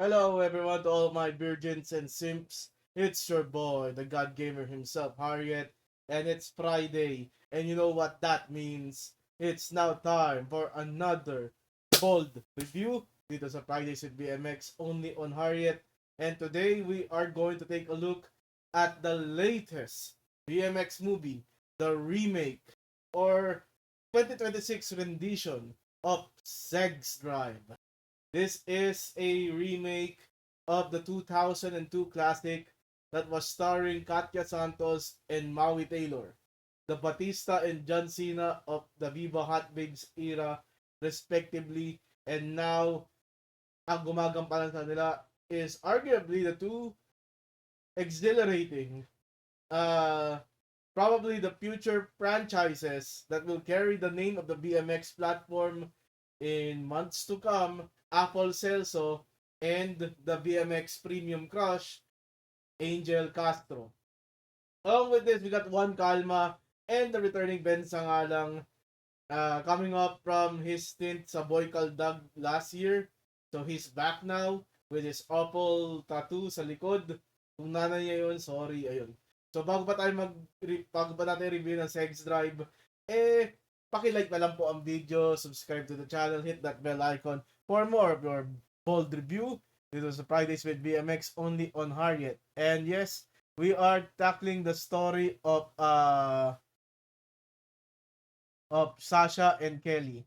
Hello everyone to all my virgins and simps. It's your boy, the God Gamer himself, Harriet, and it's Friday. And you know what that means? It's now time for another bold review dito sa Fridays with BMX only on Harriet. And today we are going to take a look at the latest BMX movie, the remake or 2026 rendition of Segs Drive. This is a remake of the 2002 classic that was starring Katya Santos and Maui Taylor, the Batista and John Cena of the Viva Hot Babes era, respectively. And now, ang gumagampanan sa nila is arguably the two exhilarating, uh, probably the future franchises that will carry the name of the BMX platform in months to come, Apple Celso and the BMX Premium Crush, Angel Castro. Along with this, we got Juan Calma and the returning Ben Sangalang, coming up from his stint sa Boy Kaldag last year. So he's back now with his awful tattoo sa likod. Kung nanay niya yun, sorry, ayun. So bago pa natin review ng Sex Drive, paki-like na lang po ang video, subscribe to the channel, hit that bell icon for more of your bold review. This was Fridays with BMX only on Harriet. And yes, we are tackling the story of Sasha and Kelly.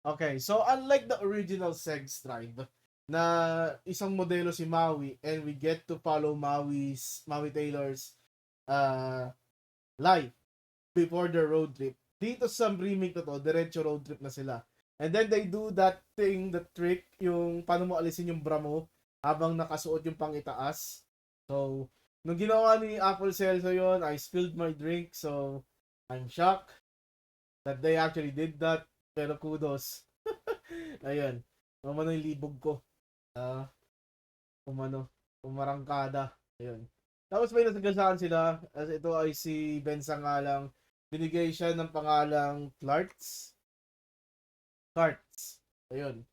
Okay, so unlike the original Segs Drive, na isang modelo si Maui and we get to follow Maui Taylor's uh, life before the road trip. Dito sa remake na to, diretso road trip na sila. And then they do that thing, the trick, yung paano mo alisin yung bra mo habang nakasuot yung pangitaas. So, nung ginawa ni Apple Celso yon, I spilled my drink, so I'm shocked that they actually did that. Pero kudos. Ayun. Umano yung libog ko. Ah, umano. Umarangkada. Ayun. Tapos may nasagasaan sila. As ito ay si Ben Sangalang. Binigay siya ng pangalang Clarks. Clarks. Ayun.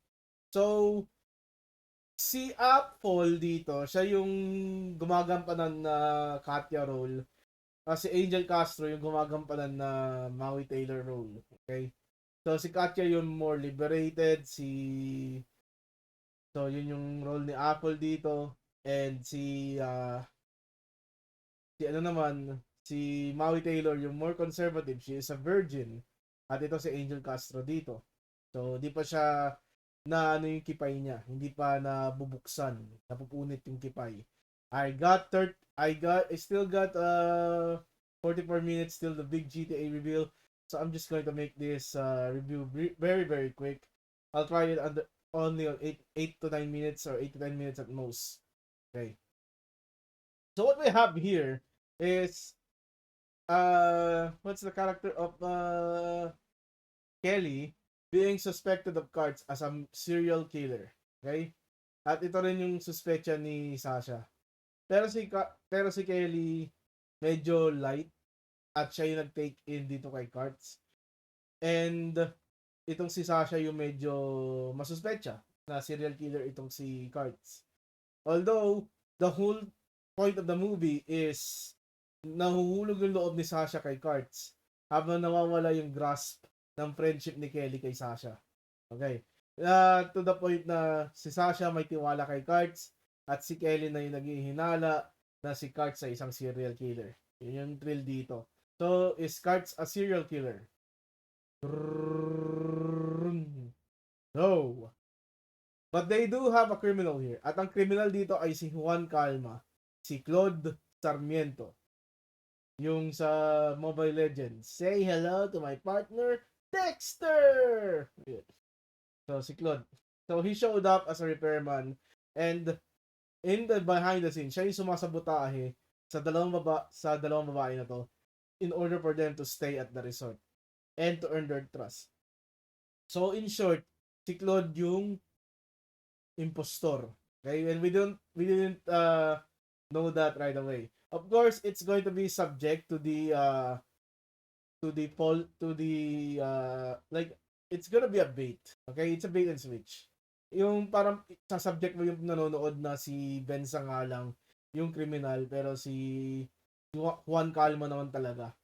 So, si Apple dito, siya yung gumagampanan na Katya role. Si Angel Castro yung gumagampanan na Maui Taylor role. Okay? So, si Katya yung more liberated. So, yun yung role ni Apple dito. And si ano naman, si Maui Taylor, yung more conservative. She is a virgin. At ito si Angel Castro dito. So, di pa siya na ano yung kipay niya. Hindi pa nabubuksan. Napupunit yung kipay. I still got 44 minutes till the big GTA reveal. So I'm just going to make this review very very quick. I'll try it only on 8 to 9 minutes or 8 to 10 minutes at most. Okay. So what we have here is what's the character of Kelly being suspected of cards as a serial killer. Okay? At ito rin yung suspectya ni Sasha. Pero si Kelly medyo light at siya yung nag-take in dito kay Carts. And itong si Sasha yung medyo masuspetsa na serial killer itong si Carts. Although, the whole point of the movie is nahuhulog yung loob ni Sasha kay Carts habang nawawala yung grasp ng friendship ni Kelly kay Sasha. Okay. To the point na si Sasha may tiwala kay Carts at si Kelly na yung naghihinala na si Carts ay isang serial killer. Yun yung thrill dito. So, is Carts a serial killer? No. But they do have a criminal here. At ang criminal dito ay si Juan Calma. Si Claude Sarmiento. Yung sa Mobile Legends. Say hello to my partner, Dexter! So, si Claude. So, he showed up as a repairman. And in the behind the scenes, siya yung sumasabotahe sa dalawang babae na to in order for them to stay at the resort and to earn their trust. So in short, si Claude yung impostor. Okay? And we didn't know that right away. Of course, it's going to be subject to the like it's gonna be a bait. Okay? It's a bait and switch. yung parang sa-subject mo yung nanonood na si Ben Sangalang, yung kriminal, pero si Juan Calma naman talaga.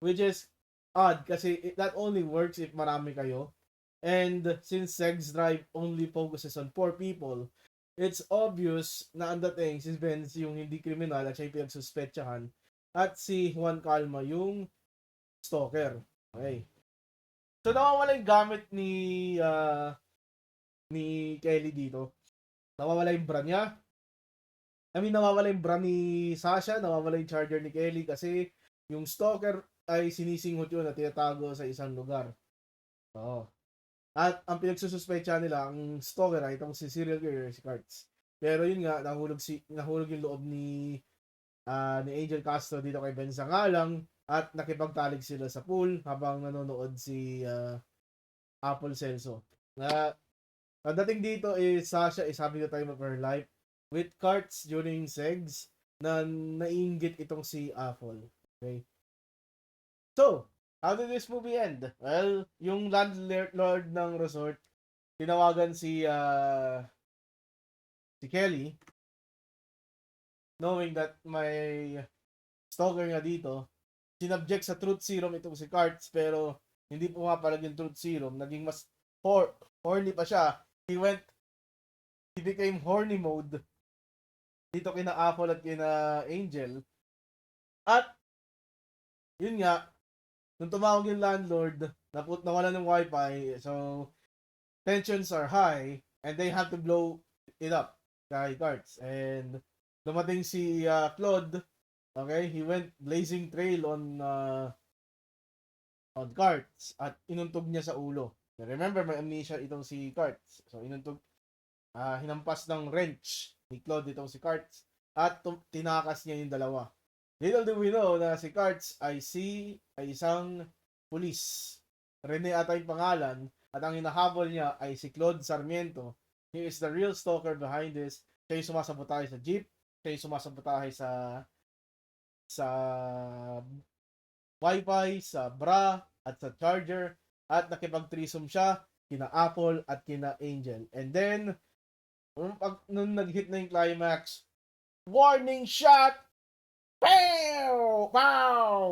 Which is odd kasi that only works if marami kayo. And since Sex Drive only focuses on 4 people, it's obvious na ang dating si Benz yung hindi kriminal at siya yung pinagsuspetsahan at si Juan Calma yung stalker. Okay. So nawawala yung gamit ni Kelly dito. Nawawala yung bra niya. Nawawala yung bra ni Sasha, nawawala yung charger ni Kelly kasi yung stalker ay sinisinghot yun at tinatago sa isang lugar. Oo. At ang pinagsususpecha nila, ang stalker ay itong si serial killer, si Kurtz. Pero yun nga, nahulog yung loob ni Angel Castro dito kay Ben Sangalang at nakipagtalig sila sa pool habang nanonood si Apple Celso. Na ang dating dito is Sasha is having the time of her life with Kurtz during sex na nainggit itong si Apple. Okay? So, how did this movie end? Well, yung landlord ng resort, tinawagan si Kelly, knowing that may stalker nga dito, sinubject sa truth serum itong si Kurtz, pero hindi pumapalag yung truth serum, naging mas horny pa siya. He became horny mode dito kina Apple at kina Angel. At, yun nga, nung tumawag yung landlord, nawala ng wifi, so tensions are high, and they have to blow it up kay Kurtz. And dumating si Claude, okay, he went blazing trail on Kurtz at inuntog niya sa ulo. Remember, may amnesia itong si Kurtz. So, hinampas ng wrench ni Claude itong si Kurtz at tinakas niya yung dalawa. Little do we know na si Kurtz ay isang pulis. Rene ata yung pangalan at ang hinahabol niya ay si Claude Sarmiento. He is the real stalker behind this. Siya yung sumasabotahe sa jeep, siya yung sumasabotahe sa wifi, sa bra, at sa charger, at nakipag-threesome siya kina Apple at kina Angel. And then, nung nag-hit na yung climax, warning shot! Pow! Pow!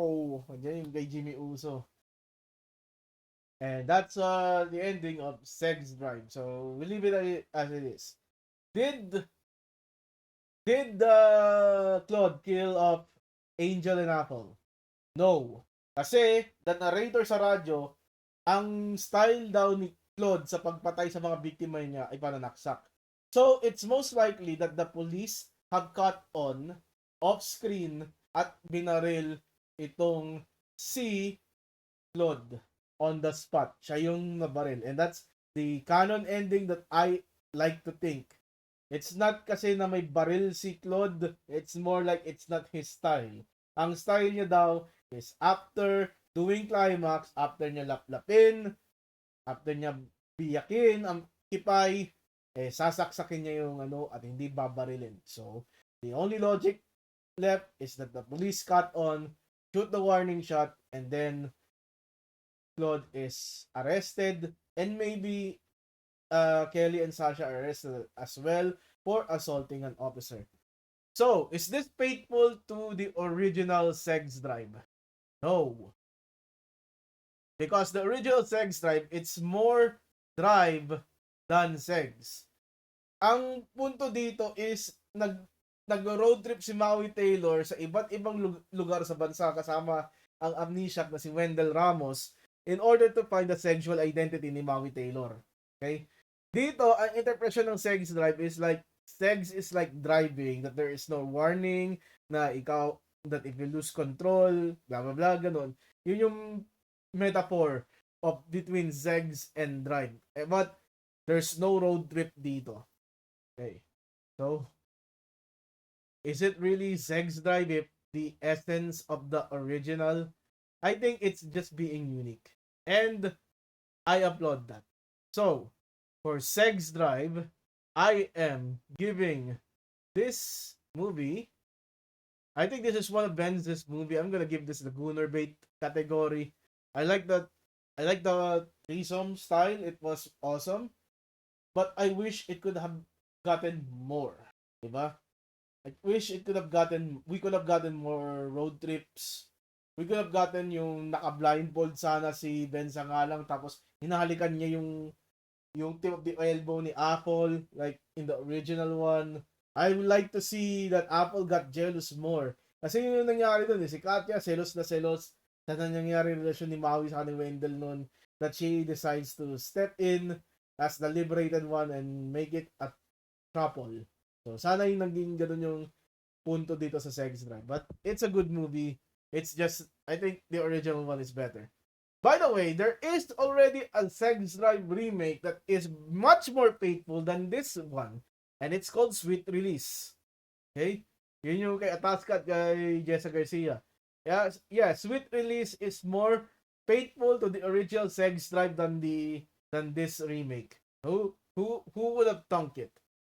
Diyan yung kay Jimmy Uso. And that's the ending of Sex Drive. So, we leave it as it is. Did Claude kill off Angel and Apple? No. Kasi, the narrator sa radyo, ang style daw ni Claude sa pagpatay sa mga biktima niya ay pananaksak. So, it's most likely that the police have caught on off-screen at binaril itong si Claude on the spot. Siya yung nabaril. And that's the canon ending that I like to think. It's not kasi na may baril si Claude. It's more like it's not his style. Ang style niya daw is after doing climax, after niya laplapin, after niya biyakin ang kipay, sasaksakin niya yung at hindi babarilin. So, the only logic left is that the police caught on, shoot the warning shot, and then Claude is arrested, and maybe Kelly and Sasha are arrested as well for assaulting an officer. So, is this faithful to the original Sex Drive? No. Because the original Sex Drive, it's more drive than sex. Ang punto dito is nag-road trip si Maui Taylor sa iba't ibang lugar sa bansa kasama ang amnesiac na si Wendell Ramos in order to find the sexual identity ni Maui Taylor. Okay? Dito, ang interpretation ng Sex Drive is like, sex is like driving, that there is no warning, na ikaw, that if you lose control, blah blah blah, ganun. Yun yung metaphor of between sex and drive. But there's no road trip dito. Okay. So, is it really Sex Drive if the essence of the original? I think it's just being unique. And I applaud that. So, for Sex Drive, I am giving this movie, I think this is one of Ben's movie. I'm gonna give this the Gooner Bait category. I like the threesome style. It was awesome. but I wish it could have gotten more. Diba? I wish we could have gotten more road trips. We could have gotten yung naka-blindfold sana si Ben sa nga lang, tapos hinahalikan niya yung tip of the elbow ni Apple, like in the original one. I would like to see that Apple got jealous more. Kasi yung nangyari dun, si Katya, selos na selos sa nangyari relasyon ni Maui sa ni Wendell nun, that she decides to step in as the liberated one and make it a couple. So, sana yung naging ganun yung punto dito sa Sex Drive. But it's a good movie. It's just, I think the original one is better. By the way, there is already a Sex Drive remake that is much more faithful than this one. And it's called Sweet Release. Okay? Yun yung kay Atasca at kay Jessa Garcia. Yeah, Sweet Release is more faithful to the original Sex Drive than this remake. Who would have thunk it?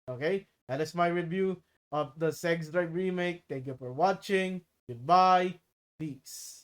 Okay? That is my review of the Sex Drive remake. Thank you for watching. Goodbye. Peace.